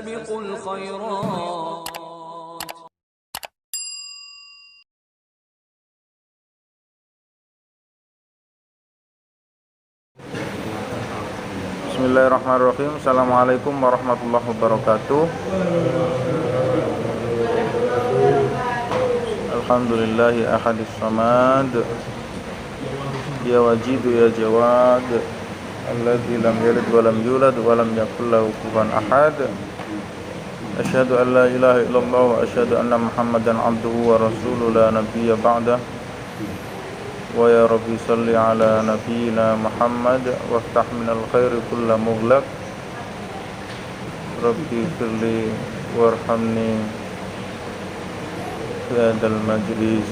فاستبقوا الخيرات. Bismillahirrahmanirrahim. Assalamualaikum warahmatullahi wabarakatuh. Alhamdulillahi ahadis samad, ya wajidu ya jawad, alladzi lam yalid wa lam yulad wa lam yakul lahu kufuwan ahad. Asyhadu an la ilaha illallah wa asyhadu anna Muhammadan abduhu wa rasuluhu la nabiyya ba'dah. Wa ya Rabbi salli ala nabiyyina Muhammad waftah minal khairi kulla mughlaq. Rabbi firli warhamni fi hadzal majlis.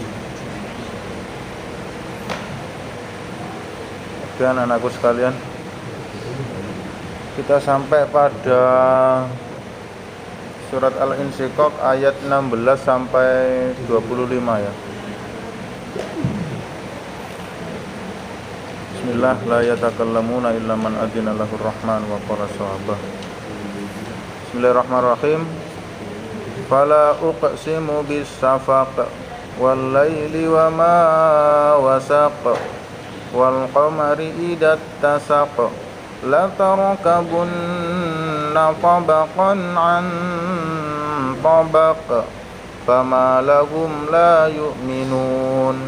Dan anakku sekalian, kita sampai pada surat Al-Insyiqaq ayat 16 sampai 25 ya. Bismillah, la yatakallamuna illa man adzina lahur rahman wa qala shawabah. Bismillahirrahmanirrahim. Fala uqsimu bis safaq wal laili wa ma wasaq wal qamari idza tasaq la tarkabunna tabaqan an tabaq fama lahum la yu'minun.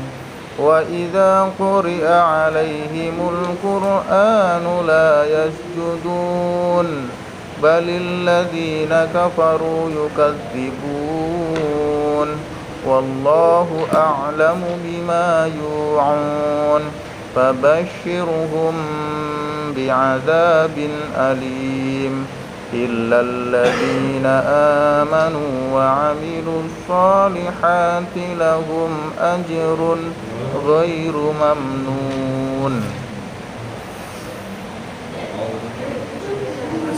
Wa idza quri'a 'alaihimul qur'anu la yasjudun balil ladzina kafaru yukadzibun wallahu a'lamu bima yu'un fabashshirhum bi'adzabin alim illal ladzina amanu wa 'amilus solihati lahum ajrun ghairu mamnun.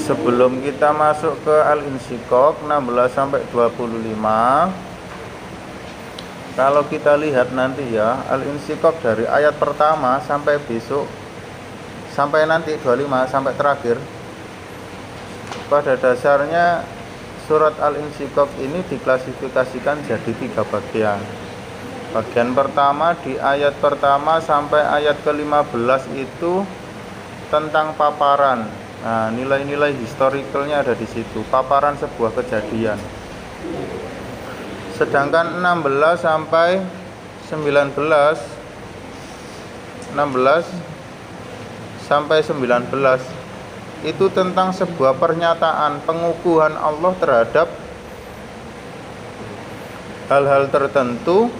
Sebelum kita masuk ke Al-Insyiqaq 16 sampai 25, kalau kita lihat nanti ya, Al-Insyiqaq dari ayat pertama sampai besok, sampai nanti 25 sampai terakhir, pada dasarnya surat Al-Insyiqaq ini diklasifikasikan jadi 3 bagian. Bagian pertama di ayat pertama sampai ayat ke-15 itu tentang paparan. Nah, nilai-nilai historicalnya ada di situ, paparan sebuah kejadian. Sedangkan 16 sampai 19 itu tentang sebuah pernyataan pengukuhan Allah terhadap hal-hal tertentu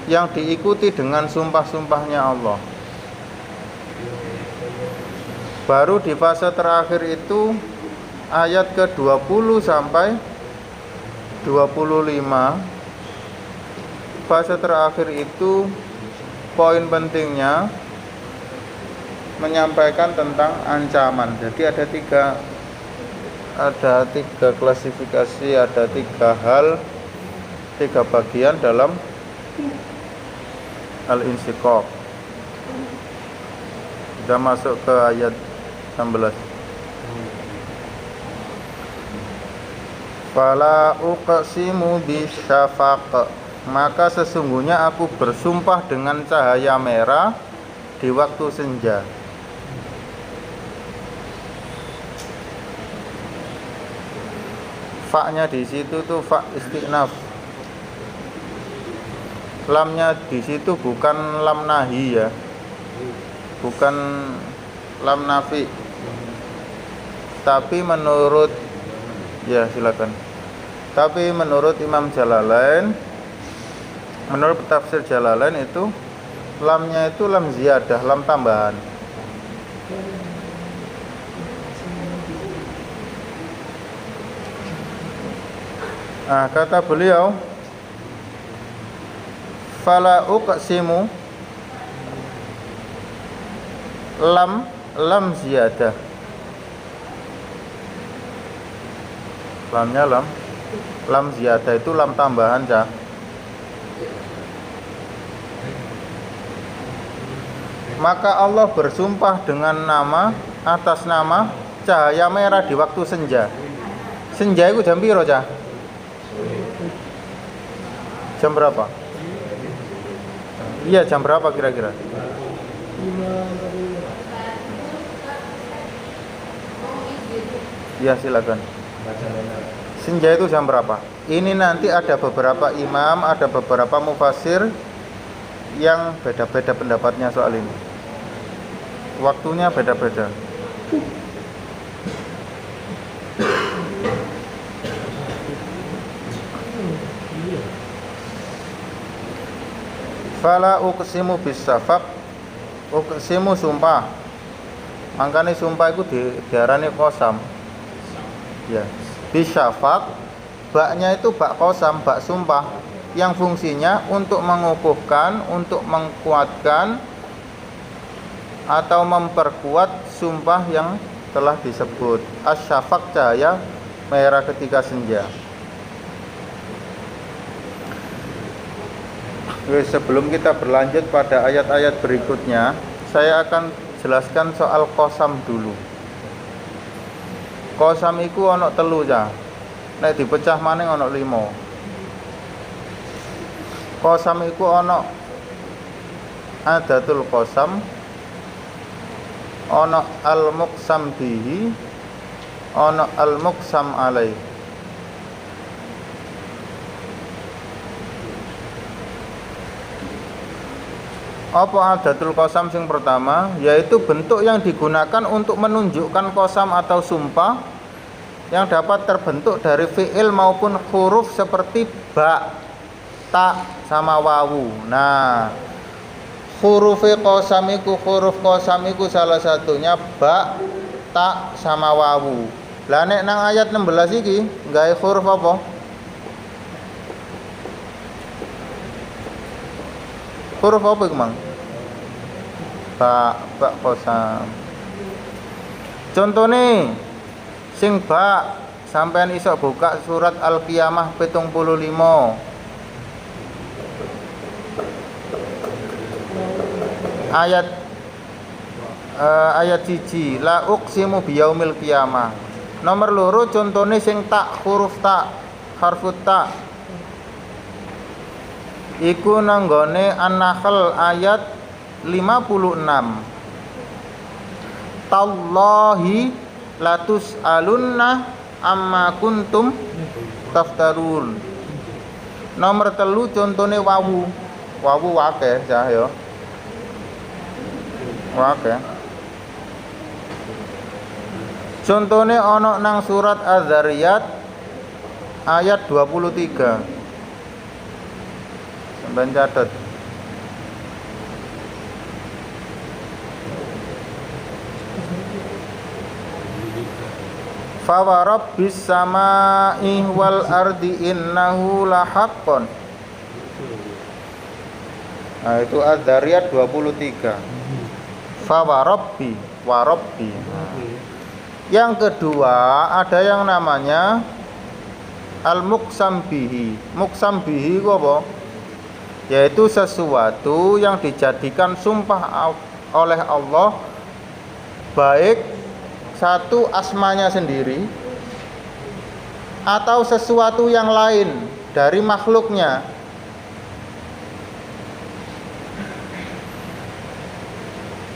yang diikuti dengan sumpah-sumpahnya Allah. Baru di fase terakhir itu ayat ke-20 sampai 25. Fase terakhir itu poin pentingnya menyampaikan tentang ancaman. Jadi ada tiga klasifikasi, ada 3 hal, 3 bagian dalam Al-Insyiqaq. Kita masuk ke ayat 16. Fala uqsimu bisyafaq, maka sesungguhnya aku bersumpah dengan cahaya merah di waktu senja. Fa-nya di situ tuh fa istinaf. Lamnya di situ bukan lam nahi ya, bukan lam nafi, tapi menurut ya silakan. Tapi menurut Imam Jalalain, menurut tafsir Jalalain itu lamnya itu lam ziyadah, lam tambahan. Nah, kata beliau, fala uqsimu, lam ziyadah, lamnya lam ziyadah itu lam tambahan ya. Maka Allah bersumpah dengan nama, atas nama cahaya merah di waktu senja. Senja itu jam piro, Cah? Jam berapa? Iya, jam berapa kira-kira? Iya, silakan. Senja itu jam berapa? Ini nanti ada beberapa imam, ada beberapa mufassir yang beda-beda pendapatnya soal ini. Waktunya beda-beda. Fala uqsimu bisafaq, uqsimu sumpah. Mangkane sumpah itu diarani qasam. Ya. Bisafaq, baknya itu bak qasam, bak sumpah yang fungsinya untuk mengukuhkan, untuk menguatkan atau memperkuat sumpah yang telah disebut. Asyafaq cahaya merah ketika senja. Sebelum kita berlanjut pada ayat-ayat berikutnya, saya akan jelaskan soal qasam dulu. Qasam iku ana 3 ya. Nek dipecah maning ana 5. Qasam iku ana adatul qasam, ana al-muqsam bihi, ana al-muqsam alaih. Apa adatul qasam sing pertama? Yaitu bentuk yang digunakan untuk menunjukkan qasam atau sumpah yang dapat terbentuk dari fi'il maupun huruf seperti ba, ta, sama wawu. Nah, huruf qasam iku salah satunya ba, ta, sama wawu. Lah nek nang ayat 16 iki gawe huruf apa? Huruf apa iku, Mang? Ba qasam. Contone sing ba sampean iso buka surat Al-Qiyamah 75. Ayat 1 la uqsimu biyaumil qiyamah. Nomor 2 contone sing tak, huruf tak, harfu tak. Iku nanggone An-Nahl ayat 56. Tallahi latus alunna amma kuntum taftarun. Nomor 3 contone wawu. Wawu akeh cah ya. Akeh. Contone ana nang surat Az-Zariyat ayat 23. Sampeyan catet. Fa wa rabbis samaa'i wal ardi innahu lahaqqun. Nah, itu Az-Zariyat 23. Fa wa rabbi, wa rabbi. Yang kedua ada yang namanya al-muqsam bihi. Muqsam bihi itu apa? Yaitu sesuatu yang dijadikan sumpah oleh Allah, baik satu asmanya sendiri atau sesuatu yang lain dari makhluknya.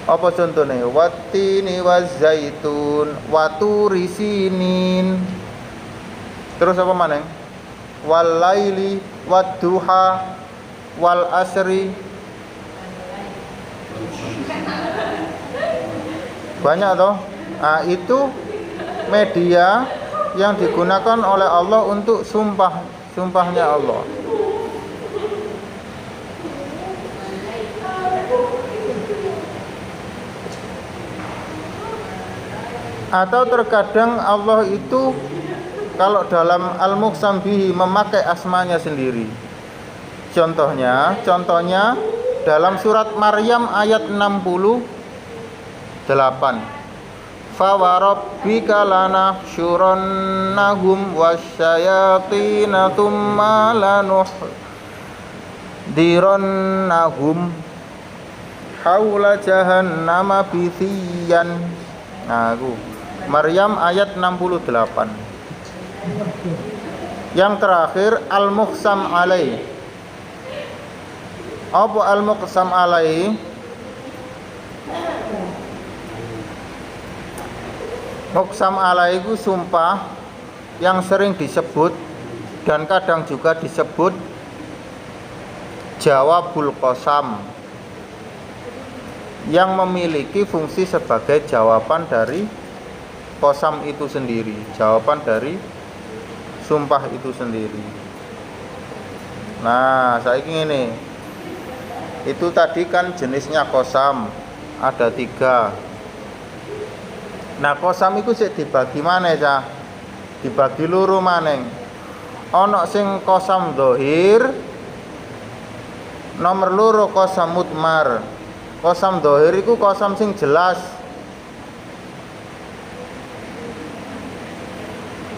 Apa contohnya? Wattini wazzaitun, waturi sinin. Terus apa maneh? Wal laili wadduha wal asri. Banyak toh. Nah, itu media yang digunakan oleh Allah untuk sumpahnya Allah. Atau terkadang Allah itu kalau dalam al-muqsam bihi memakai asmanya sendiri. Contohnya dalam surat Maryam ayat 68. Fa wa rabbika lanahsyurannahum wasyayatina tsumma lanuhdirannahum haula jahannama bithiyan. Nah, aku Maryam ayat 68. Yang terakhir al-muqsam alaih. Apa al-muqsam alaih? Muqsam alaih itu sumpah yang sering disebut dan kadang juga disebut jawabul qasam, yang memiliki fungsi sebagai jawaban dari qasam itu sendiri, jawaban dari sumpah itu sendiri. Nah, saiki ini, itu tadi kan jenisnya qasam ada 3. Nah, qasam itu sik dibagi maneh, Cah? Dibagi loro maneng. Ana sing qasam dzahir, nomor loro qasam mudmar. Qasam dzahir iku qasam sing jelas.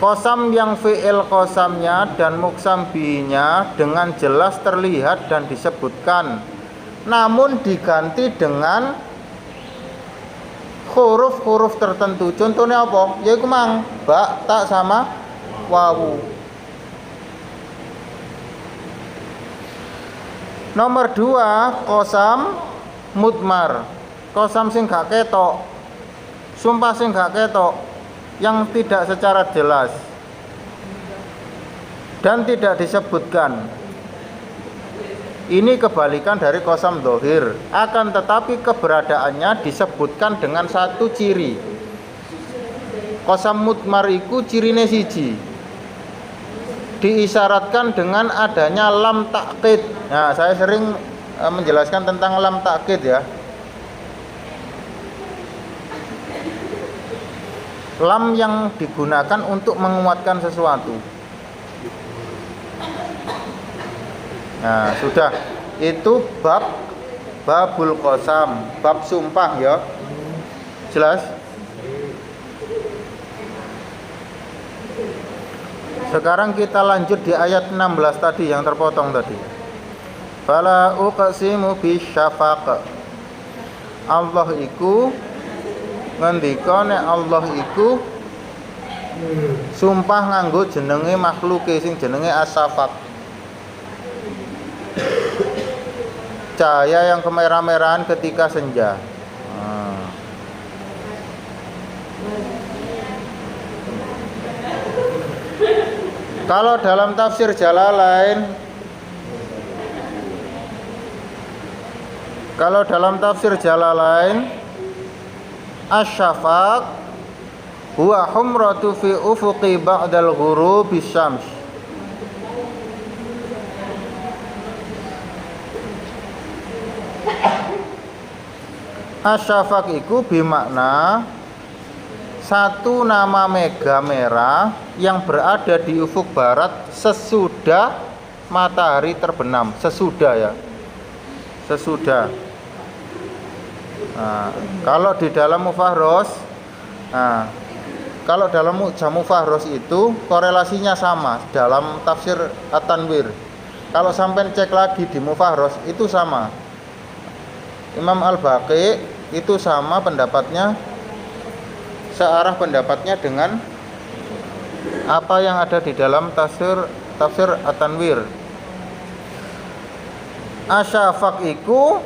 Qasam yang fi'il qasamnya dan muqsam bihinya dengan jelas terlihat dan disebutkan, namun diganti dengan huruf-huruf tertentu. Contohnya apa? Yaiku mang ba, ta sama wawu. Nomor 2 qasam mudmar. Qasam sing gak ketok. Sumpah sing gak ketok, yang tidak secara jelas dan tidak disebutkan. Ini kebalikan dari qasam dzahir, akan tetapi keberadaannya disebutkan dengan satu ciri. Qasam mudmar iku cirine siji, diisyaratkan dengan adanya lam takkid. Nah, saya sering menjelaskan tentang lam takkid ya. Lam yang digunakan untuk menguatkan sesuatu. Nah, sudah. Itu babul qasam, bab sumpah ya. Jelas? Sekarang kita lanjut di ayat 16 tadi yang terpotong tadi. Fala uqsimu bisyafaq. Allah iku ngendika nek Allah iku sumpah nganggo jenenge makhluke sing jenenge as-safaq. Cahaya yang kemerah-merahan ketika senja. Kalau dalam tafsir Jalalain, asy-syafaq huwa humratu fi ufuqi ba'dal ghurubi syams. Asy-syafaq iku bermakna satu nama mega merah yang berada di ufuk barat sesudah matahari terbenam. Sesudah ya, sesudah. Nah, kalau di dalam Mufahros, kalau dalam Mu'jam Mufahros itu korelasinya sama dalam tafsir At-Tanwir. Kalau sampai cek lagi di Mufahros itu sama. Imam Al-Baqi itu sama pendapatnya, searah pendapatnya dengan apa yang ada di dalam tafsir At-Tanwir. Asy-syafaq iku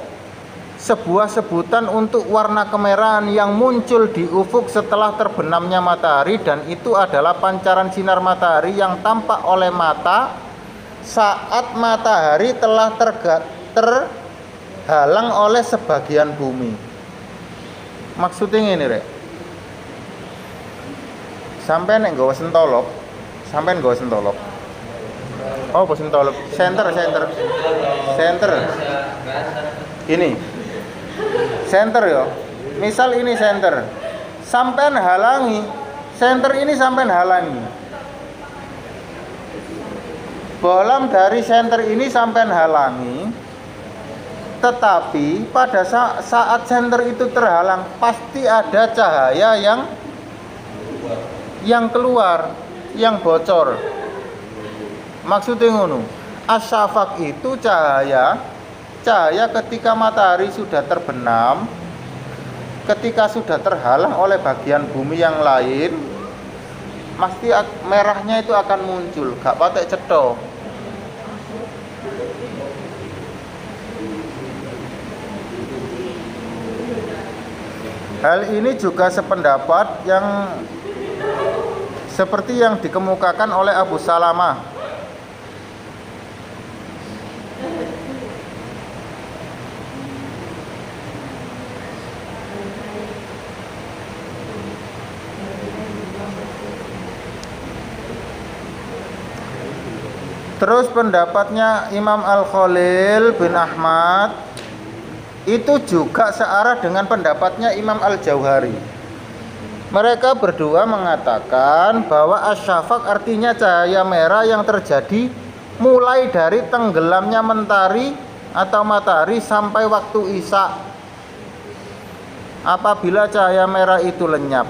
sebuah sebutan untuk warna kemerahan yang muncul di ufuk setelah terbenamnya matahari, dan itu adalah pancaran sinar matahari yang tampak oleh mata saat matahari telah terhalang oleh sebagian bumi. Maksudnya ini rek, sampai nek nggawa sentolok, oh apa sentolok, senter ini senter ya, misal ini senter, sampean halangi senter ini, sampean halangi bolam dari senter ini, sampean halangi. Tetapi pada saat senter itu terhalang, pasti ada cahaya yang keluar, yang bocor. Maksudnya ngono, asy-syafaq itu cahaya ketika matahari sudah terbenam, ketika sudah terhalang oleh bagian bumi yang lain, pasti merahnya itu akan muncul, gak patek cetha. Hal ini juga sependapat yang seperti yang dikemukakan oleh Abu Salamah. Terus pendapatnya Imam Al-Khalil bin Ahmad itu juga searah dengan pendapatnya Imam Al-Jauhari. Mereka berdua mengatakan bahwa asyafaq artinya cahaya merah yang terjadi mulai dari tenggelamnya mentari atau matahari sampai waktu isya. Apabila cahaya merah itu lenyap,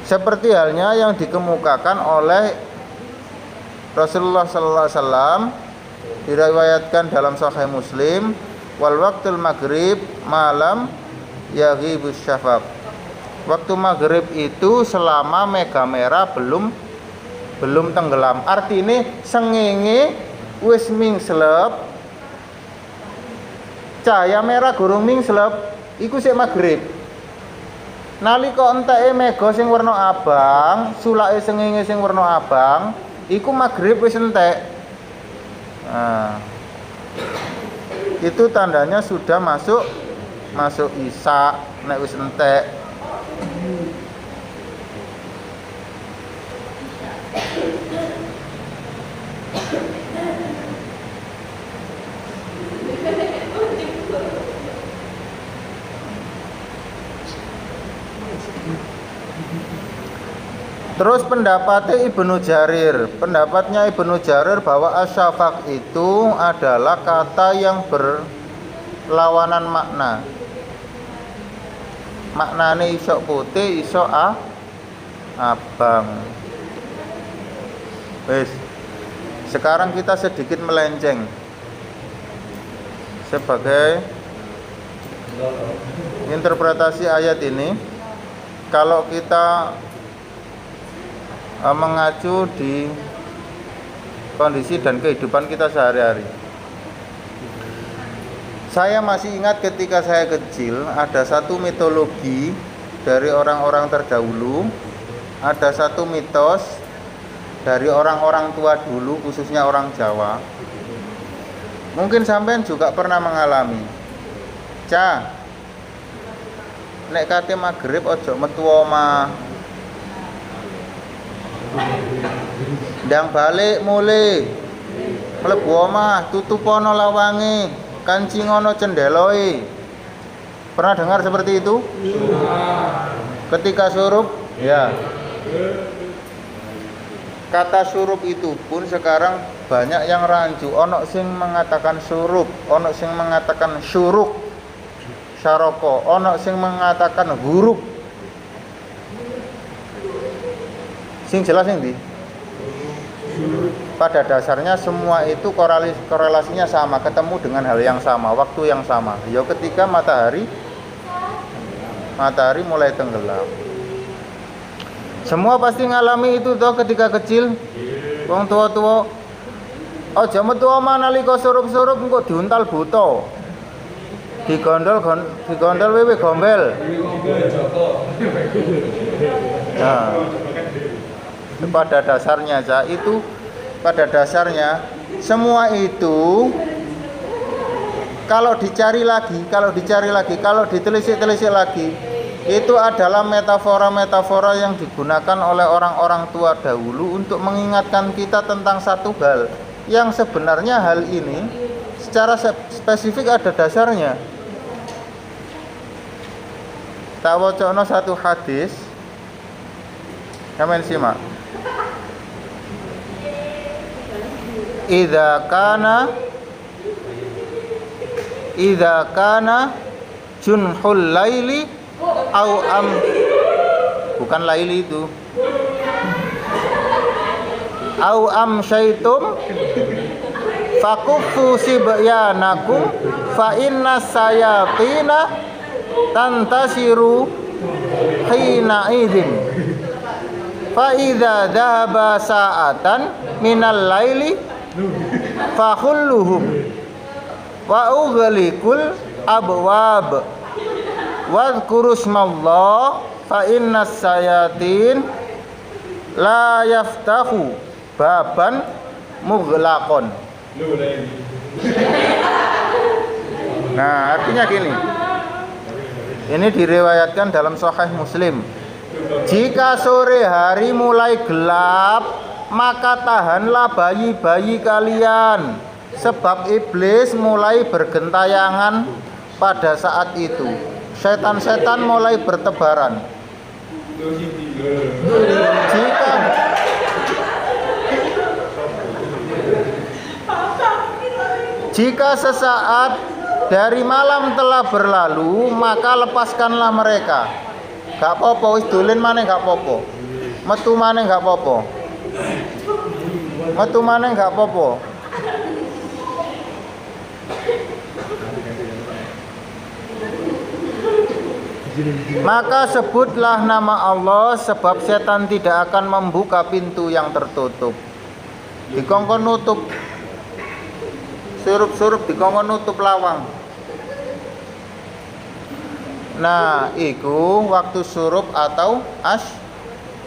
seperti halnya yang dikemukakan oleh Rasulullah sallallahu alaihi wasallam, diriwayatkan dalam Sahih Muslim, wal waqtul maghrib malam yaghibus syafaq. Waktu maghrib itu selama mega merah belum tenggelam. Artinya sengenge wis mingslep, cahaya merah gurung mingslep, iku sik maghrib. Nalika enteke mega sing werna abang, sulake sengenge sing werna abang, iku maghrib wis entek. Nah, itu tandanya sudah masuk isya nek wis entek. Terus pendapatnya Ibnu Jarir, pendapatnya Ibnu Jarir bahwa asyafaq itu adalah kata yang berlawanan makna. Maknane iso putih, iso abang. Wes. Sekarang kita sedikit melenceng. Sebagai interpretasi ayat ini, kalau kita mengacu di kondisi dan kehidupan kita sehari-hari. Saya masih ingat ketika saya kecil, ada satu mitologi dari orang-orang terdahulu, ada satu mitos dari orang-orang tua dulu, khususnya orang Jawa. Mungkin sampean juga pernah mengalami. Nek kate magrib ojo metu omah. Ndang balik mulai mlebu omah tutup ana lawange, kancing ana cendeloe. Pernah dengar seperti itu? Ketika surup, ya. Kata surup itu pun sekarang banyak yang rancu. Ono sing mengatakan surup, ono sing mengatakan syuruk, syaroko, ono sing mengatakan huruf. Sing jelas yang di pada dasarnya semua itu korelasinya sama, ketemu dengan hal yang sama, waktu yang sama. Ya ketika matahari mulai tenggelam. Semua pasti ngalami itu toh ketika kecil. Wong tua-tua aja metu omah nalika surup-surup engko diuntal buta. Digondol wewe gombel. Nah, pada dasarnya pada dasarnya semua itu kalau dicari lagi, kalau ditelisik lagi, itu adalah metafora-metafora yang digunakan oleh orang-orang tua dahulu untuk mengingatkan kita tentang satu hal yang sebenarnya hal ini secara spesifik ada dasarnya. Tak wacana satu hadis, sampeyan simak. Idza kana junhul laili au bukan laili itu. Au syaitum fakuffu sibyanakum fa inna sayatina tantasiru hina idzin. fa idza dhahaba sa'atan minal laili fakhulluhum wa ughliqul abwab wadhkuru ismallah fa innas sayatin la yaftahu baban mughlaqon. Nah, artinya gini. Ini diriwayatkan dalam Sahih Muslim. Jika sore hari mulai gelap, maka tahanlah bayi-bayi kalian, sebab iblis mulai bergentayangan pada saat itu. Setan-setan mulai bertebaran. Jika sesaat dari malam telah berlalu, maka lepaskanlah mereka. Gak popo, wis dolen maneh gak popo. Metu maneh gak popo. Metu maneh gak popo. Maka sebutlah nama Allah, sebab setan tidak akan membuka pintu yang tertutup. Dikongkon nutup. Surup-surup dikongkon nutup lawang. Nah, iku waktu surup atau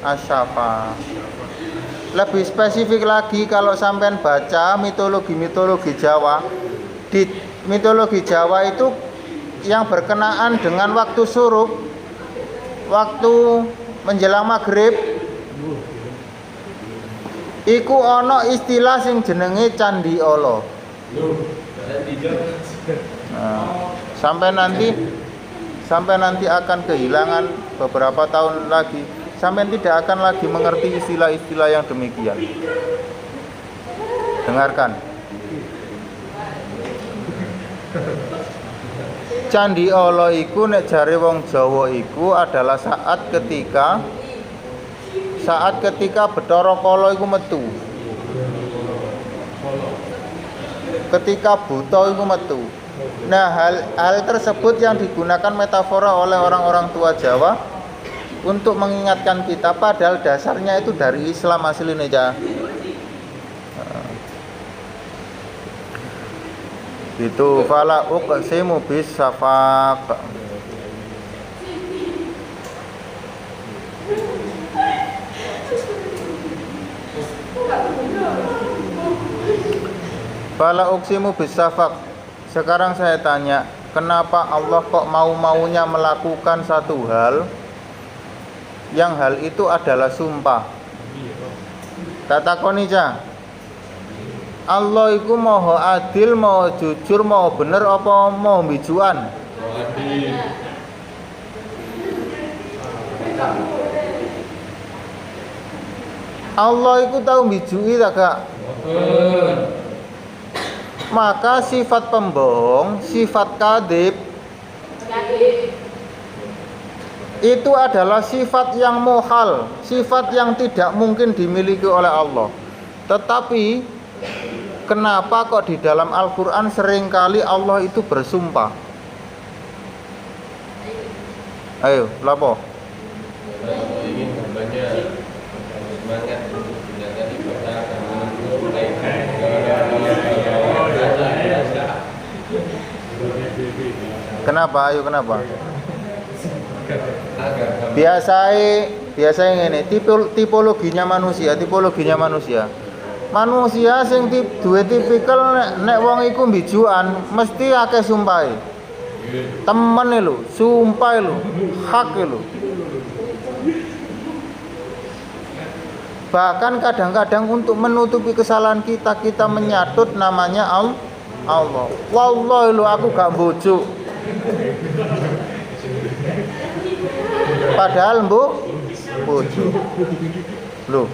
asyafa. Lebih spesifik lagi kalau sampean baca mitologi Jawa. Di mitologi Jawa itu yang berkenaan dengan waktu surup, waktu menjelang maghrib, iku ana istilah sing jenenge Candi Ala. Nah, sampai nanti akan kehilangan beberapa tahun lagi. Sampai tidak akan lagi mengerti istilah-istilah yang demikian. Dengarkan. Candi Ala iku nek jare wong Jawa iku adalah saat ketika Bathara Kala iku metu. Ketika buta iku metu. Nah, hal tersebut yang digunakan metafora oleh orang-orang tua Jawa untuk mengingatkan kita, padahal dasarnya itu dari Islam aslinya aja. Itu fala uqsimu bis safaq. Fala uqsimu bis safaq. Sekarang saya tanya, kenapa Allah kok mau-maunya melakukan satu hal yang hal itu adalah sumpah? Tatakoni ja. Allah iku maha adil, maha jujur, maha bener apa maha bijuan? Adil. Allah iku tahu bijui tak gak? Maka sifat pembohong, sifat kadhib itu adalah sifat yang muhal, sifat yang tidak mungkin dimiliki oleh Allah. Tetapi kenapa kok di dalam Al-Quran seringkali Allah itu bersumpah? Ayo, lapo? Ingin hambanya semangat untuk menjaga ibadah dan Kenapa? Ayo kenapa? Biasanya ini tipologinya manusia. Manusia sing duwe tipikal nek wong iku mbijukan mesti akeh sumpahe. Temen lho, sumpah lho, hak lho. Bahkan kadang-kadang untuk menutupi kesalahan kita menyatut namanya Allah. Wallahi lho aku gak bojo. Padahal bojo. Loh,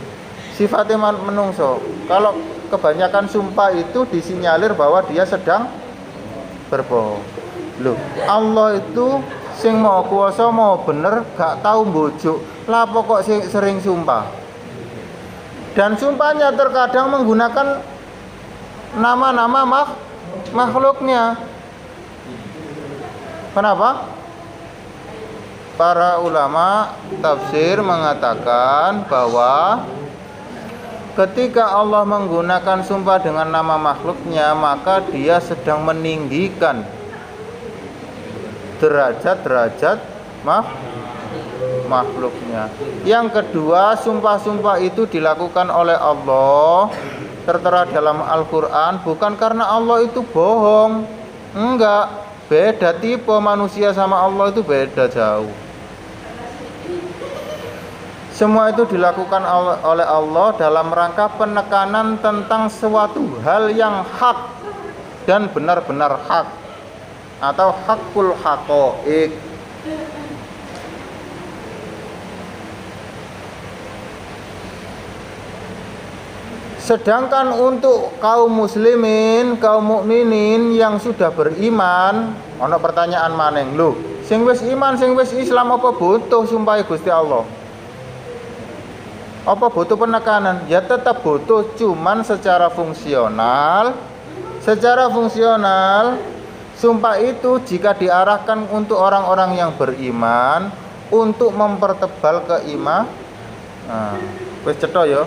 sifatnya menungso. Kalau kebanyakan sumpah itu disinyalir bahwa dia sedang berbohong. Loh, Allah itu sing maha kuwasa, maha bener, gak tahu bojo. Lah kok sering sumpah? Dan sumpahnya terkadang menggunakan nama-nama makhluknya. Kenapa? para ulama tafsir mengatakan bahwa ketika Allah menggunakan sumpah dengan nama makhluknya, maka dia sedang meninggikan derajat-derajat makhluknya. Yang kedua, sumpah-sumpah itu dilakukan oleh Allah, tertera dalam Al-Quran, bukan karena Allah itu bohong. Enggak, beda tipe manusia sama Allah itu beda jauh. Semua itu dilakukan oleh Allah dalam rangka penekanan tentang suatu hal yang hak dan benar-benar hak, atau hakul haqaiq. Sedangkan untuk kaum muslimin, kaum mukminin yang sudah beriman, ono pertanyaan maneng, lho, sing wis iman, sing wis Islam apa butuh sumpah Gusti Allah? Apa butuh penekanan? Ya tetap butuh, cuman secara fungsional. Secara fungsional, sumpah itu jika diarahkan untuk orang-orang yang beriman, untuk mempertebal keimanan. Nah, wis cetha ya.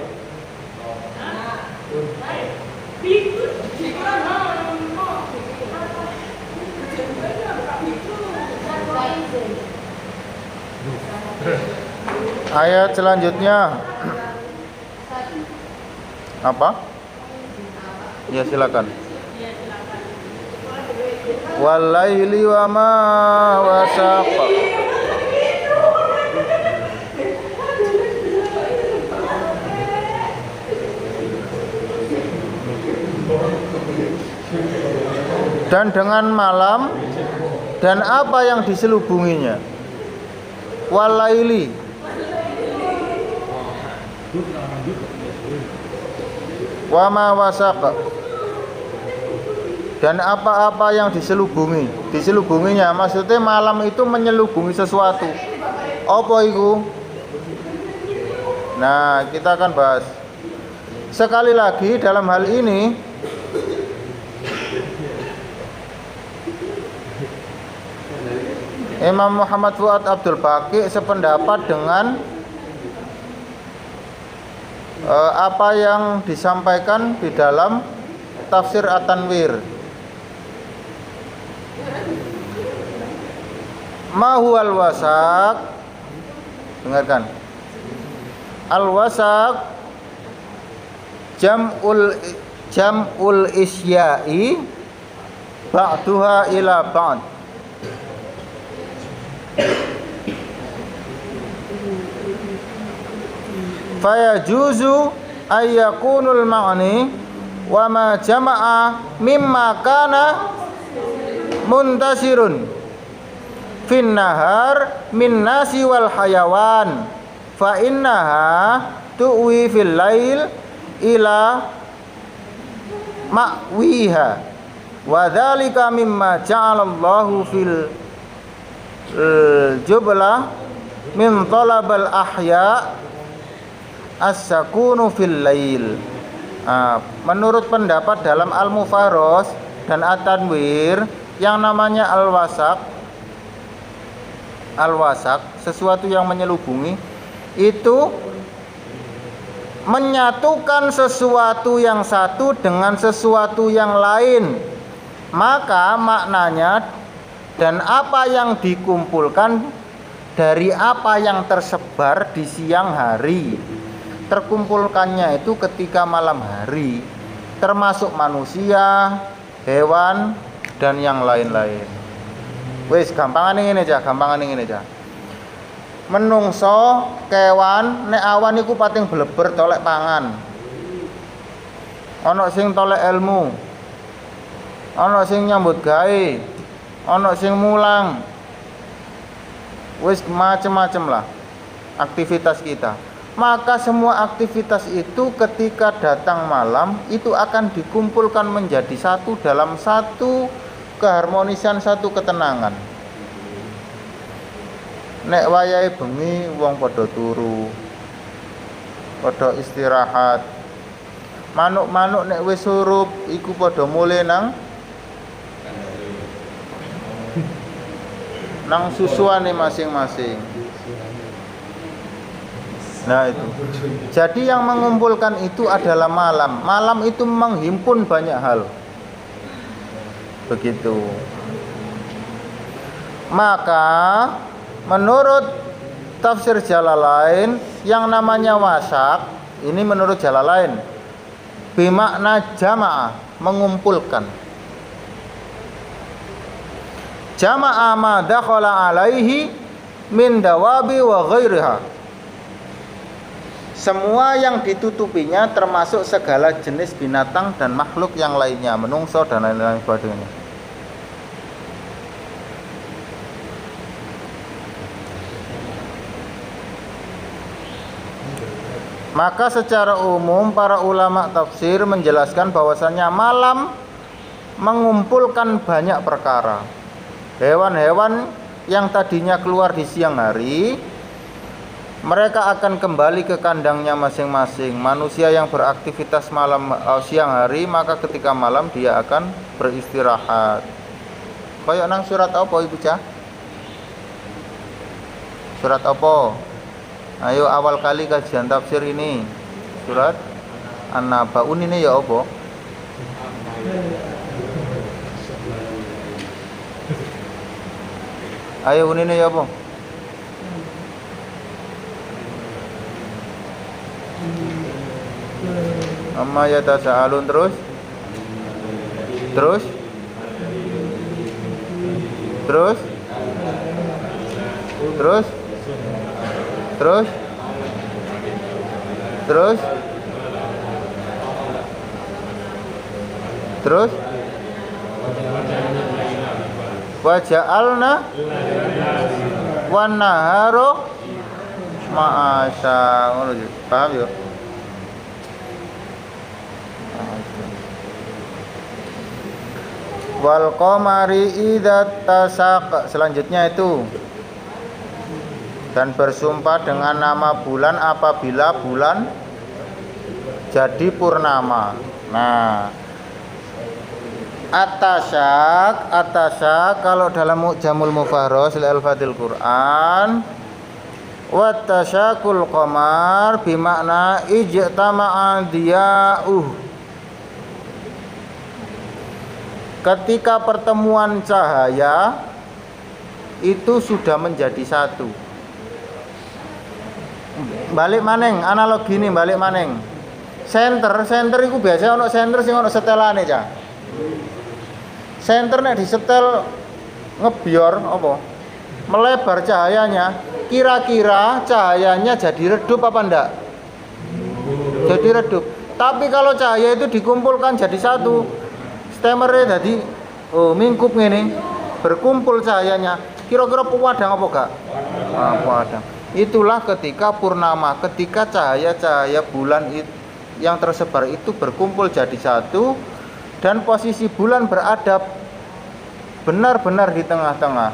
Ayat selanjutnya apa? Ya silakan. Walaili wa ma wasaqa. Dan dengan malam dan apa yang diselubunginya. Walaili, wa ma wasaqa, dan apa-apa yang diselubunginya, maksudnya malam itu menyelubungi sesuatu. Apa itu? Nah, kita akan bahas. Sekali lagi dalam hal ini Imam Muhammad Fuad Abdul Baqi sependapat dengan apa yang disampaikan di dalam tafsir At-Tanwir. Ma huwal wasaq? Dengarkan. Al-wasaq jam'ul isya'i ba'duha ila ba'd. Fayajuzu ayyakunul ma'ni wa ma jama'a mimma kana muntasirun fin nahar min nasi wal hayawan fa innaha tu'wi fil lail ila ma'wiha wa dzalika mimma ja'alallahu fil jublah min talabal ahya as-sakunu fil lail. Menurut pendapat dalam Al-Mufaros dan At-Tanwir, yang namanya al-wasaq, sesuatu yang menyelubungi, itu menyatukan sesuatu yang satu dengan sesuatu yang lain. Maka maknanya dan apa yang dikumpulkan dari apa yang tersebar di siang hari, terkumpulkannya itu ketika malam hari, termasuk manusia, hewan, dan yang lain-lain. Wis gampangan ngene aja. Menungso, kewan, nek awan iku pating bleber tolek pangan. Ana sing tolek ilmu. Ana sing nyambut gawe. Ana sing mulang. Wis macem-macem lah aktivitas kita. Maka semua aktivitas itu ketika datang malam itu akan dikumpulkan menjadi satu dalam satu keharmonisan, satu ketenangan. Nek wayahe bengi wong padha turu, padha istirahat. Manuk-manuk nek wis surup iku padha mulih nang susuane masing-masing. Nah itu. Jadi yang mengumpulkan itu adalah malam. Malam itu menghimpun banyak hal. Begitu. Maka menurut tafsir Jalalain yang namanya wasak, ini menurut Jalalain bimakna jamaah, mengumpulkan. Jama'a ma dakhala alaihi min dawabi wa ghairiha. Semua yang ditutupinya termasuk segala jenis binatang dan makhluk yang lainnya, menungso dan lain-lain sebagainya. Maka secara umum para ulama tafsir menjelaskan bahwasannya malam mengumpulkan banyak perkara. Hewan-hewan yang tadinya keluar di siang hari, mereka akan kembali ke kandangnya masing-masing. Manusia yang beraktivitas siang hari, maka ketika malam dia akan beristirahat. Kayak nang surat apa Ibu Cah? Surat apa? Ayo awal kali kajian tafsir ini. Surat An-Naba'un ini ya apa? Ayo unine ya apa? Amma yatasaalun terus? Terus? Terus? Terus? Terus? Terus? Terus? Waja'alna wan naharu ma'asya. Ngono paham ya? Wal qamari idza tasaq. Selanjutnya itu, dan bersumpah dengan nama bulan apabila bulan jadi purnama. Nah, At-tasyak kalau dalam Jamul Mufarros Al-Fadil Quran, wa tasyakul qamar bimakna ijtama'a diya'uh. Ketika pertemuan cahaya itu sudah menjadi satu. Balik maneng, analogi ini balik maneng. Senter itu biasa ono senter sing ono setelane, Cah. Senter nek disetel ngebior apa? Melebar cahayanya, kira-kira cahayanya jadi redup apa enggak? Jadi redup. Tapi kalau cahaya itu dikumpulkan jadi satu, stemernya jadi mingkup ngene, berkumpul cahayanya. Kira-kira pewadang apa enggak? Pewadang. Itulah ketika purnama, ketika cahaya-cahaya bulan yang tersebar itu berkumpul jadi satu. Dan posisi bulan berada benar-benar di tengah-tengah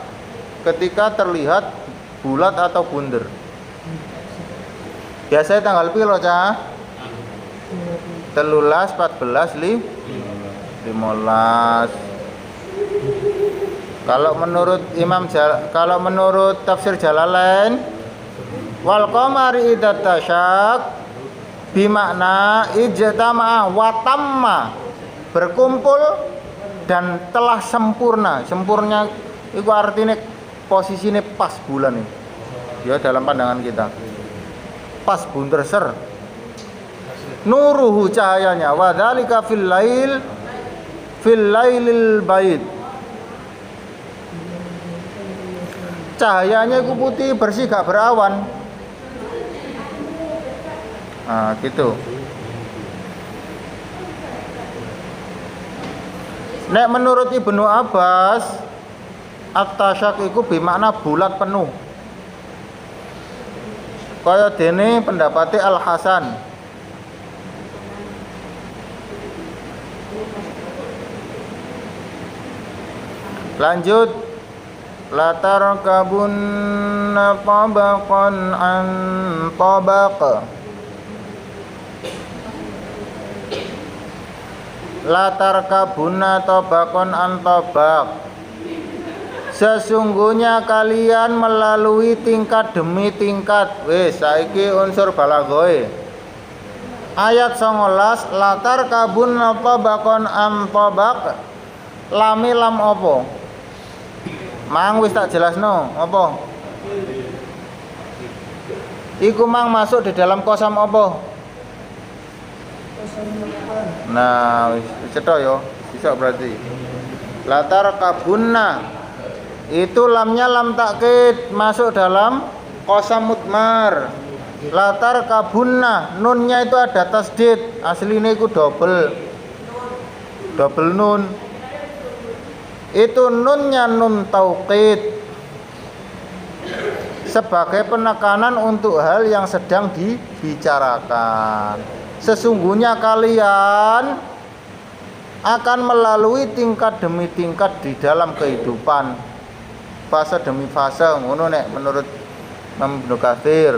ketika terlihat bulat atau bunder. Biasanya tanggal piro, Cah? 13, 14, 15. Kalau menurut tafsir Jalalain, wal qamari idza tasyak bimakna ijtama'a wa tamma, berkumpul dan telah sempurna. Sempurna itu artinya posisinya pas bulan ini. Ya dalam pandangan kita. Pas bunder ser. Nuruhu cahayanya wa dzalika fil lailil bait. Cahayanya itu putih bersih gak berawan. Nah, gitu. Nek menurut Ibnu Abbas, at-tasyak iku bermakna bulat penuh. Kaya dene pendapatnya Al-Hasan. Lanjut, latar kabunna tabaqan an tabaq. Latar kabunna tabaqan an tabaq. Sesungguhnya kalian melalui tingkat demi tingkat. Wis saiki unsur balaghoe. Ayat 19 latar kabun apa bakon tabak lami lam apa? Mang wis tak jelasno apa? Iku mang masuk di dalam kosam apa? Nah, wis cetha yo, bisa berarti. Latar kabunna itu lamnya lam takkid masuk dalam kosam mutmar. Latar kabunna nunnya itu ada tasdid, aslinya itu double nun. Itu nunnya nun taukid sebagai penekanan untuk hal yang sedang dibicarakan. Sesungguhnya kalian akan melalui tingkat demi tingkat di dalam kehidupan, fase demi fase, ngono nek menurut Imam Ibnu Katsir.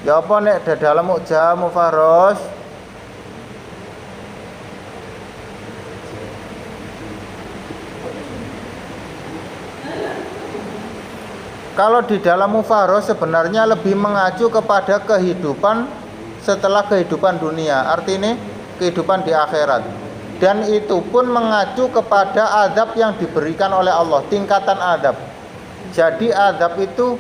Ya apa nek dalam Mu'jam Mufarros? Kalau di dalam Mufarros sebenarnya lebih mengacu kepada kehidupan setelah kehidupan dunia, artinya kehidupan di akhirat. Dan itu pun mengacu kepada adab yang diberikan oleh Allah, tingkatan adab. Jadi adab itu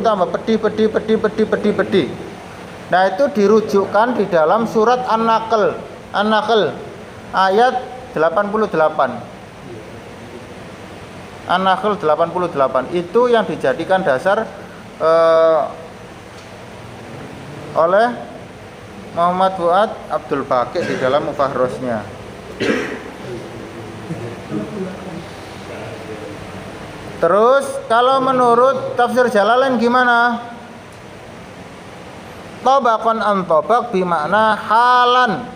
tambah pedih. Nah, itu dirujukkan di dalam surat An-Nahl ayat 88. An-Nahl 88 itu yang dijadikan dasar oleh Muhammad Fuad Abdul Baqi di dalam Mufahrosnya. Terus kalau menurut tafsir Jalalain gimana? Tabaqan an tabaq bimakna halan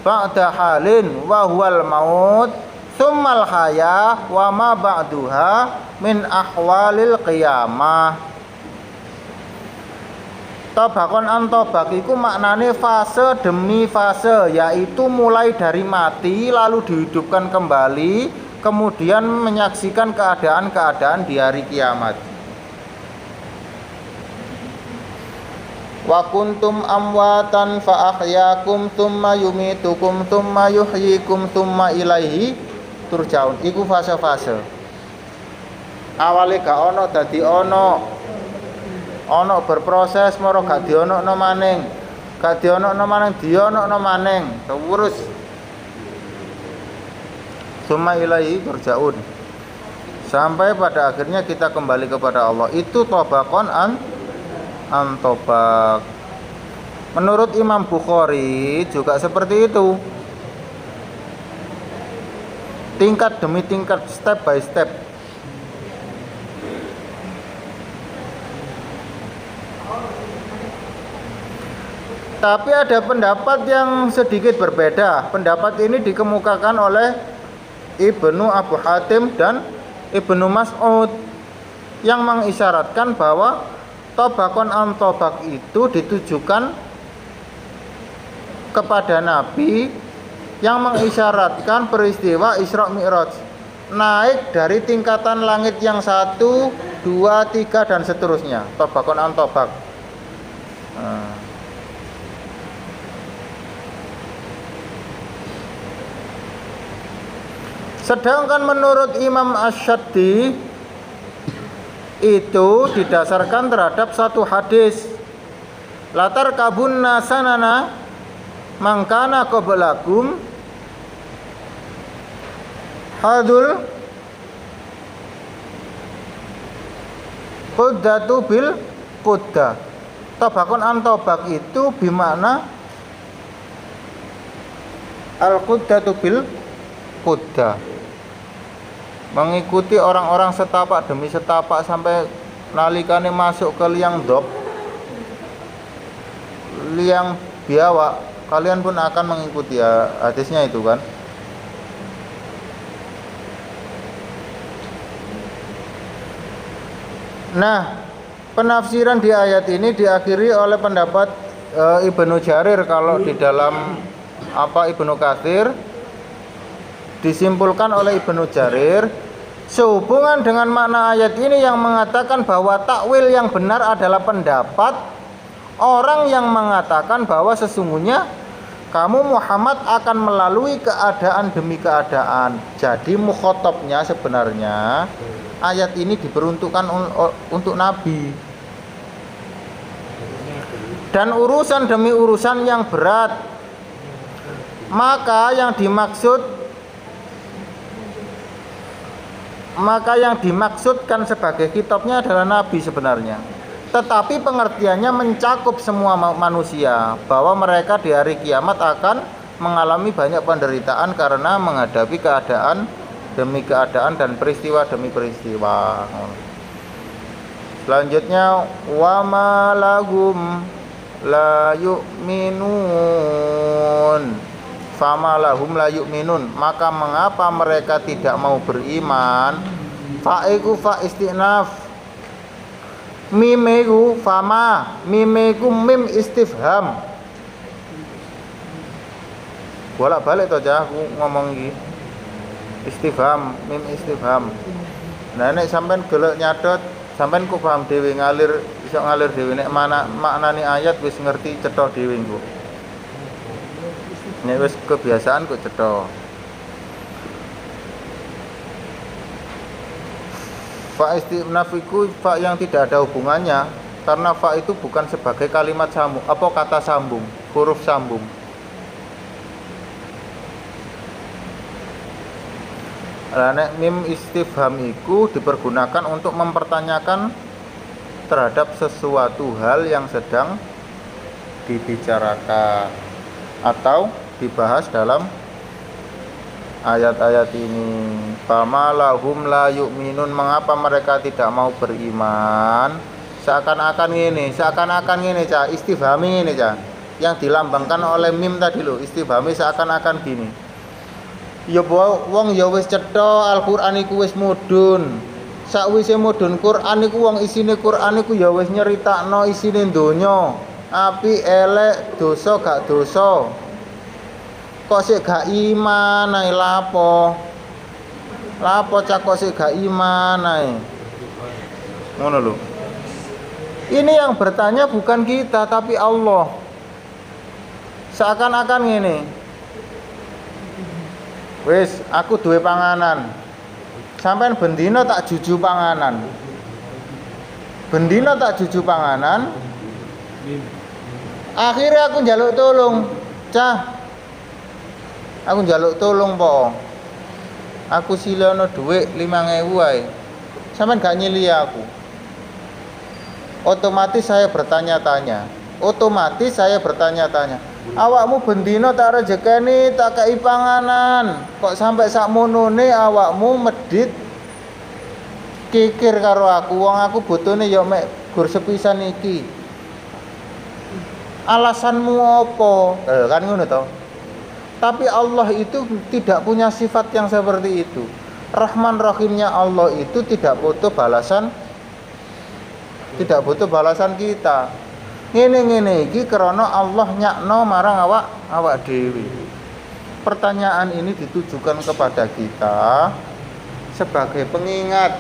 ba'da halin wa huwal maut tsummal haya wa ma ba'duha min ahwalil qiyamah. Tabaqan an tabaq iku maknane fase demi fase, yaitu mulai dari mati lalu dihidupkan kembali, kemudian menyaksikan keadaan-keadaan di hari kiamat. Wa kuntum amwatan fa ahyakum tsumma yumitukum tsumma yuhyikum tsumma ilaihi turjaun. Iku fase-fase. Awale gak ono dadi ono berproses moro gak dionokno maning. Gak dionokno maning dionokno maning. Terus summa ilaihi turja'un, sampai pada akhirnya kita kembali kepada Allah. Itu tabaqan an tabaq. Menurut Imam Bukhari juga seperti itu, tingkat demi tingkat, step by step. Tapi ada pendapat yang sedikit berbeda. Pendapat ini dikemukakan oleh Ibnu Abu Hatim dan Ibnu Mas'ud yang mengisyaratkan bahwa tabaqan an tabaq itu ditujukan kepada Nabi, yang mengisyaratkan peristiwa Isra Mi'raj, naik dari tingkatan langit yang 1, 2, 3 dan seterusnya. Tabaqan an tabaq. Sedangkan menurut Imam Asy-Syaddi itu didasarkan terhadap satu hadis, latar kabunna sanana mangkana qablakum hadul quddatu bil quddah. Tabaqan an tabaq itu bimakna al quddatu bil quddah, mengikuti orang-orang setapak demi setapak sampai nalikane masuk ke liang dop, liang biawak, kalian pun akan mengikuti. Ya, hadisnya itu kan. Nah, penafsiran di ayat ini diakhiri oleh pendapat Ibnu Jarir. Kalau di dalam Ibnu Katsir Disimpulkan oleh Ibnu Jarir sehubungan dengan makna ayat ini yang mengatakan bahwa takwil yang benar adalah pendapat orang yang mengatakan bahwa sesungguhnya kamu Muhammad akan melalui keadaan demi keadaan. Jadi mukhatabnya sebenarnya ayat ini diperuntukkan untuk Nabi. Dan urusan demi urusan yang berat. Maka yang dimaksudkan sebagai kitabnya adalah Nabi sebenarnya. Tetapi pengertiannya mencakup semua manusia, bahwa mereka di hari kiamat akan mengalami banyak penderitaan karena menghadapi keadaan demi keadaan dan peristiwa demi peristiwa. Selanjutnya, wa ma lahum la yu'minun. Fama lahum la yu'minun. Maka mengapa mereka tidak mau beriman? Fa'iku fa istinaf. Mimegu fama. Mimegu mim istifham. Bolak-balik to aja aku ngomong iki. Istifham, mim istifham. Nah nek sampean golek nyatet, sampean kok paham dhewe ngalir, iso ngalir dhewe nek maknane ayat wis ngerti cetha dhewe engko. Nek wis kebiasaan kok cetha. Fa istinaf iku fa yang tidak ada hubungannya, karena fa itu bukan sebagai kalimat sambung, apa kata sambung, huruf sambung. Nek mim istifham iku dipergunakan untuk mempertanyakan terhadap sesuatu hal yang sedang dibicarakan atau dibahas dalam ayat-ayat ini. Fama lahum la yu'minun. Mengapa mereka tidak mau beriman? Seakan-akan ini Cah, istifhami ini Cah, yang dilambangkan oleh mim tadi loh. Istifhami seakan-akan gini. Ya wong ya wis cetha Al-Qur'an iku wis mudhun. Sakwise mudhun Qur'an iku wong isine Qur'an iku ya wis nyeritakno isine donya. Apik elek, dosa gak dosa. Kok sik gak iman ae lapo? Lapo cak kok sik gak iman ae? Ngono lho. Ini yang bertanya bukan kita tapi Allah. Seakan-akan ngene. Wis, aku duwe panganan. Sampeyan bendina tak juju panganan. Bendina tak juju panganan. Akhirnya aku njaluk tolong. Cah. Aku njaluk tolong po. Aku silono dhuwit 5.000 wae. Sampeyan gak nyili aku. Otomatis saya bertanya-tanya. Awakmu bendina tak rejekeni tak kei panganan. Kok sampai sakmonone awakmu medhit kikir karo aku. Wong aku butuhne ya mek gur sepisan iki. Alasanmu apa? Kan ngono to. Tapi Allah itu tidak punya sifat yang seperti itu. Rahman Rahimnya Allah itu tidak butuh balasan kita. Ngene iki krana Allah nyakno marang awak dhewe. Pertanyaan ini ditujukan kepada kita sebagai pengingat.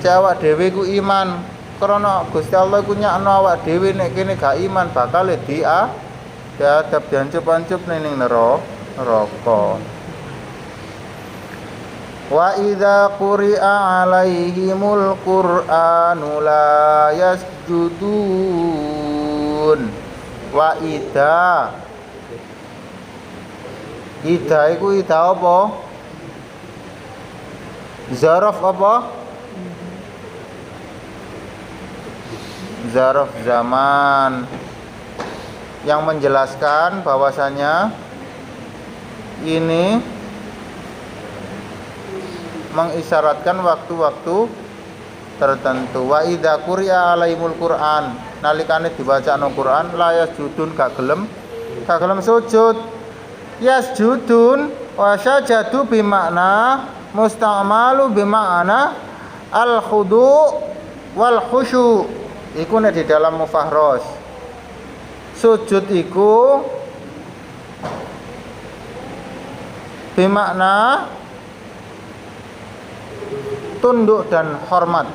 Awak dhewe ku iman krana Gusti Allah ku nyakno awak dhewe nek kene gak iman bakal diadab diancup-ancup ning neraka. Wa idza quri'a 'alaihimul qur'anu la yasjudun. Wa idza iku ida apa? Zaraf apa? Zaraf zaman yang menjelaskan bahwasanya ini mengisyaratkan waktu-waktu tertentu. Wa idza quri'a 'alaihimul Qur'an, nalikane dibacakno Qur'an la yasjudun gak gelem sujud. Yasjudun wa sajadu bi makna musta'malu bi makna al-khudu' wal khusyu'. Iku nek di dalam mufahros. Sujud iku Bimakna tunduk dan hormat.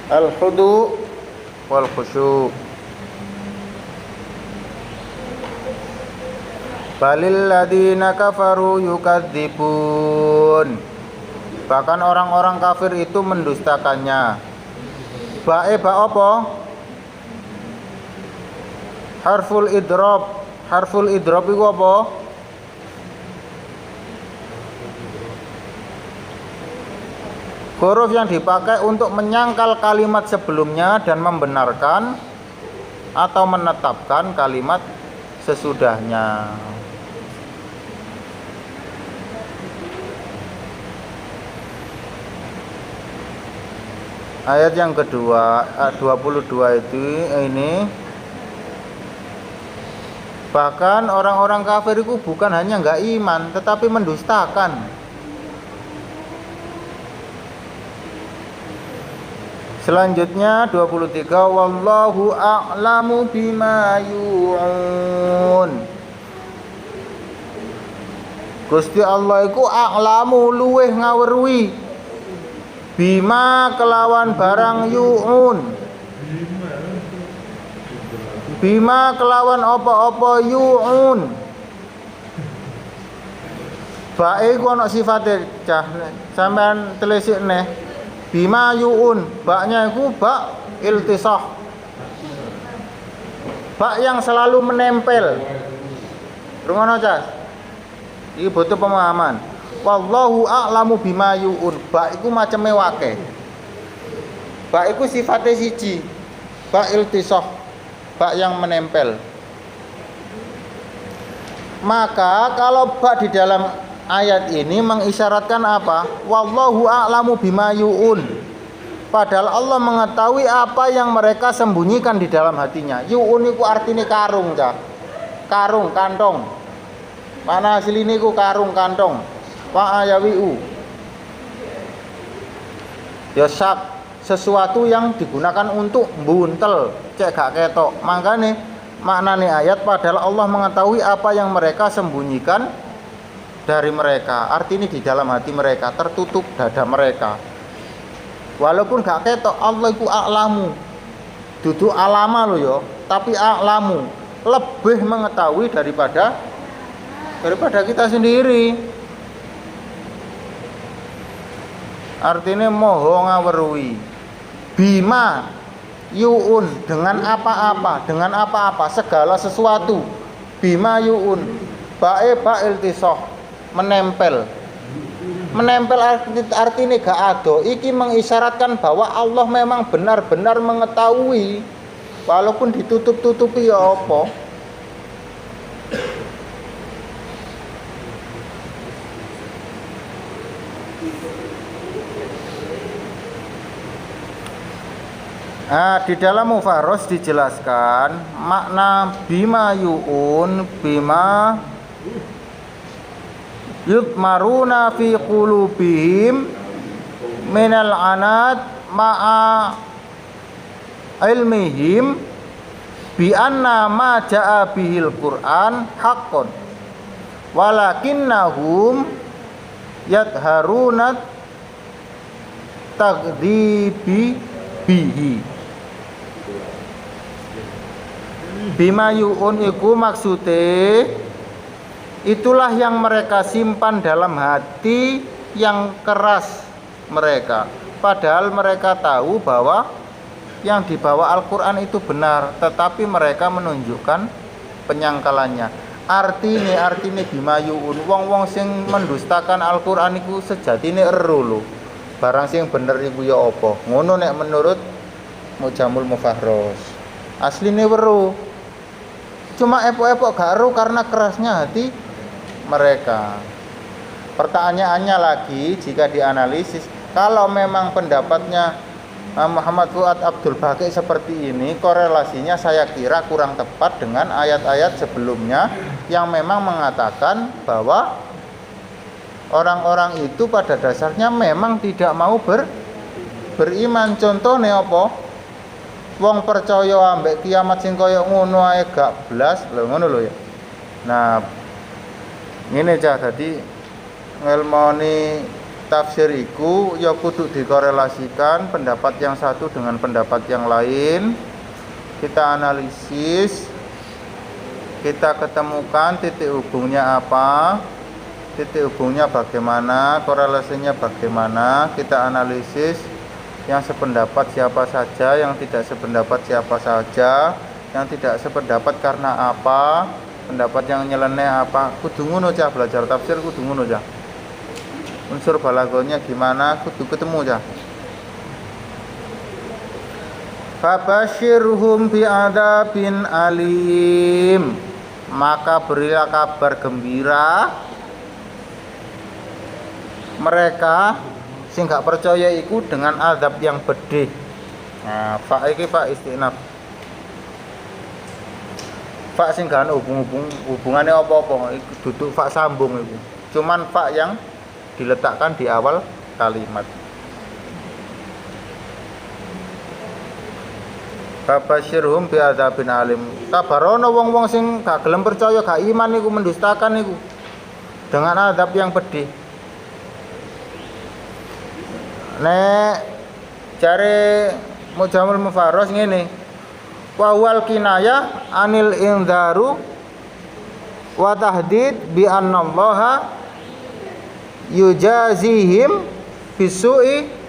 Al-khudu wal khusyu. Balil ladina kafaru yukadzibun. Bahkan orang-orang kafir itu mendustakannya. Bae ba apa? Harful idrob. Harful idrob itu apa? Huruf yang dipakai untuk menyangkal kalimat sebelumnya dan membenarkan atau menetapkan kalimat sesudahnya. Ayat yang kedua, 22 ini bahkan orang-orang kafir itu bukan hanya enggak iman tetapi mendustakan. Selanjutnya 23, wallahu a'lamu bima yu'un. Gusti Allah iku a'lamu luweh ngawruhi bima kelawan barang yu'un. Bima kelawan apa-apa yu'un. Bae ku ana sifate cah sampean telisik neh. Bima yu'un, baknya itu bak iltisah, bak yang selalu menempel. Rungono cas, ini butuh pemahaman. Wallahu a'lamu bima yu'un, bak itu macamnya wake. Bak itu sifatnya siji, bak iltisah, bak yang menempel. Maka kalau bak di dalam ayat ini mengisyaratkan apa? Wallahu a'lamu bima yu'un. Padahal Allah mengetahui apa yang mereka sembunyikan di dalam hatinya. Yu'un itu artinya karung, cah. Karung, kantong. Mana asline iku karung, kantong. Wa ayawi'u. Ya sak, sesuatu yang digunakan untuk buntel, cek gak ketok. Makanya maknane ayat padahal Allah mengetahui apa yang mereka sembunyikan dari mereka, artinya di dalam hati mereka, tertutup dada mereka. Walaupun gak ketok, Allah itu a'lamu. Dudu alama lo yo, tapi a'lamu, lebih mengetahui daripada kita sendiri. Artinya moho ngawruhi. Bima yu'un, dengan apa-apa, segala sesuatu. Bima yu'un, bae ba iltisah, menempel artinya gak ado. Iki mengisyaratkan bahwa Allah memang benar-benar mengetahui walaupun ditutup-tutupi ya apa. Nah, di dalam Mufarros dijelaskan makna bima yu'un, bima yutmaruna fi qulubihim minal anad ma'a ilmihim bi anna ma ja'a bihil Qur'an haqqun walakinnahum yadharuna takdzibi bihi. Bima yu'un iku maksude itulah yang mereka simpan dalam hati yang keras mereka. Padahal mereka tahu bahwa yang dibawa Al-Quran itu benar, tetapi mereka menunjukkan penyangkalannya. Artinya bima yu'un, wong-wong sing mendustakan Al-Quran itu sejatine eru lho. Barang sing bener iku ya apa? Ngono nek menurut Mujamul Mufarros. Asline weru. Cuma epok-epok gak eru karena kerasnya hati mereka. Pertanyaannya lagi, jika dianalisis, kalau memang pendapatnya Muhammad Fuad Abdul Baqi seperti ini, korelasinya saya kira kurang tepat dengan ayat-ayat sebelumnya yang memang mengatakan bahwa orang-orang itu pada dasarnya memang tidak mau beriman. Contohnya apa? Wong percaya ambek kiamat sing kaya ngono ae gak blas lho, ngono lho ya. Nah, Ngene cah, dadi ngelmoni tafsir iku ya kudu dikorelasikan pendapat yang satu dengan pendapat yang lain. Kita analisis, kita ketemukan titik hubungnya apa, titik hubungnya bagaimana, korelasinya bagaimana, kita analisis yang sependapat siapa saja, yang tidak sependapat siapa saja, yang tidak sependapat karena apa, pendapat yang nyeleneh apa. Kudu ngono cah, belajar tafsir kudu ngono cah. Unsur balagonya gimana kudu ketemu cah. Fabasyirhum bi'adzabin alim, maka berilah kabar gembira mereka sing gak percaya iku dengan azab yang pedih. Nah, fa iki fa istinaf. Fa sing gak ana hubungane apa-apa, iku duduk fa sambung iku. Cuman fa yang diletakkan di awal kalimat. Babasyirhum bi'adzabin alim. Kabarono wong-wong sing gak gelem percaya, gak iman iku, mendustakan iku dengan azab yang pedih. Nek jare Mujamul Mufarros ngene, wa wal kinayah anil indharu wa tahdid bi annallaha yujazihim bisu'i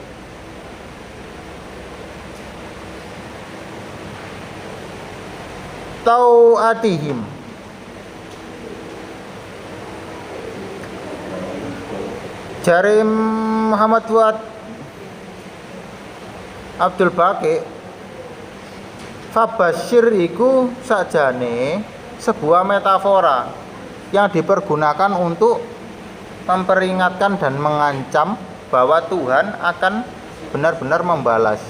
tau'atihim. Jare Muhammad Fuad Abdul Baqi, fabasyir iku sakjane sebuah metafora yang dipergunakan untuk memperingatkan dan mengancam bahwa Tuhan akan benar-benar membalas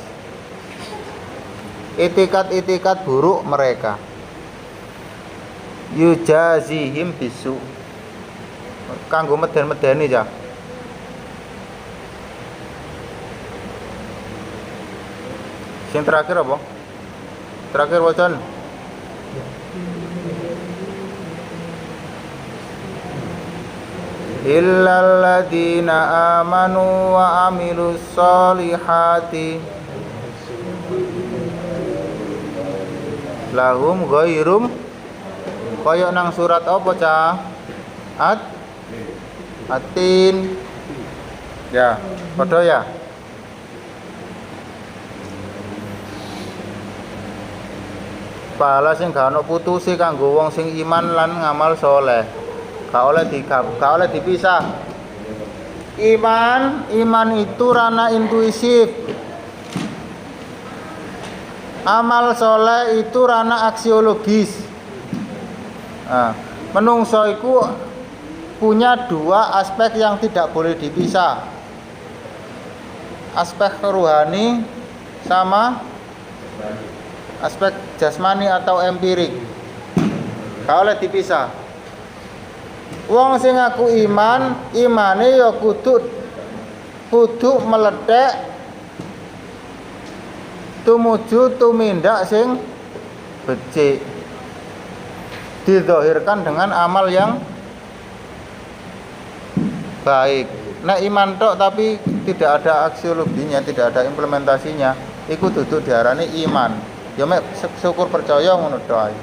itikat-itikat buruk mereka. Yujazihim bisu, kanggo meden-medeni ya. Sing terakhir apa? Terakhir wacan. Illal ladzina amanu wa amilus solihati lahum ghairum. Kaya nang surat apa cah? Atin. Ya, padha ya. Pahala sing gak ono putuse kanggo wong sing iman lan ngamal soleh. Gak oleh dipisah. Iman itu ranah intuisif. Amal soleh itu ranah aksiologis. Nah, menungso iku punya dua aspek yang tidak boleh dipisah. Aspek rohani sama aspek jasmani atau empirik. Gak oleh dipisah. Wong sing ngaku iman, imane ya kudu meletek tumuju tumindak sing becik, dizahirkan dengan amal yang baik. Nek iman tok tapi tidak ada aksiologinya, tidak ada implementasinya, iku duduk diarani iman. Ya mek syukur percaya ngono tok ae.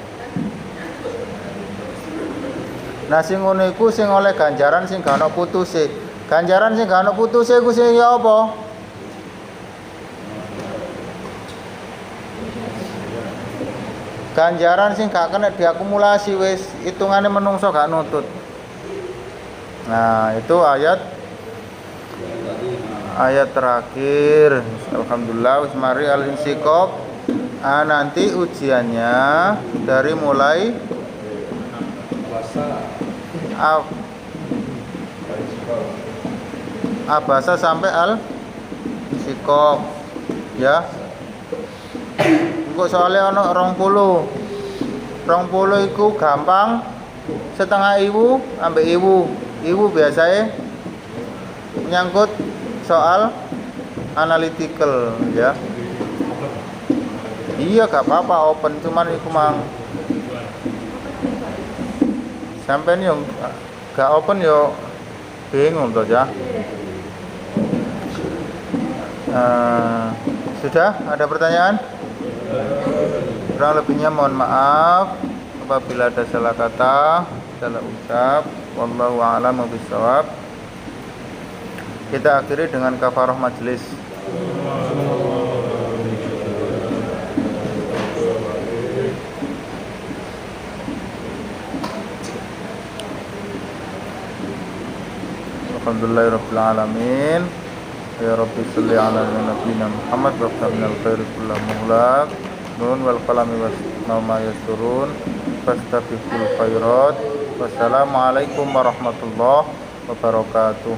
Nah sing ngono iku sing oleh ganjaran sing gak ono putuse. Ganjaran sing gak ono putuse iku sing ya apa? Ganjaran sing gak kena diakumulasi wis hitungane menungso gak nutut. Nah, itu ayat terakhir. Alhamdulillah wis mari al-insiqaq. Nanti ujiannya dari mulai Abasa sampai al-Insiqaq ya. Engko soalnya ana 20 iku gampang, setengah iwu ambek iwu biasanya menyangkut soal analytical ya. Iya gak apa-apa open, cuman iku mang sampean yo Gak open yo bingung toh ya. Sudah ada pertanyaan? Kurang lebihnya mohon maaf apabila ada salah kata, salah ucap. Wallahu a'lam bishawab. Kita akhiri dengan kafarah majelis. Alhamdulillahirabbil alamin. Ya Rabbi sholli ala nabiyyina Muhammad wa qamil khairi kullu muhlaq. Nun wal qalami was ma yasturun. Fastabiqul khairat. Wassalamualaikum warahmatullahi wabarakatuh.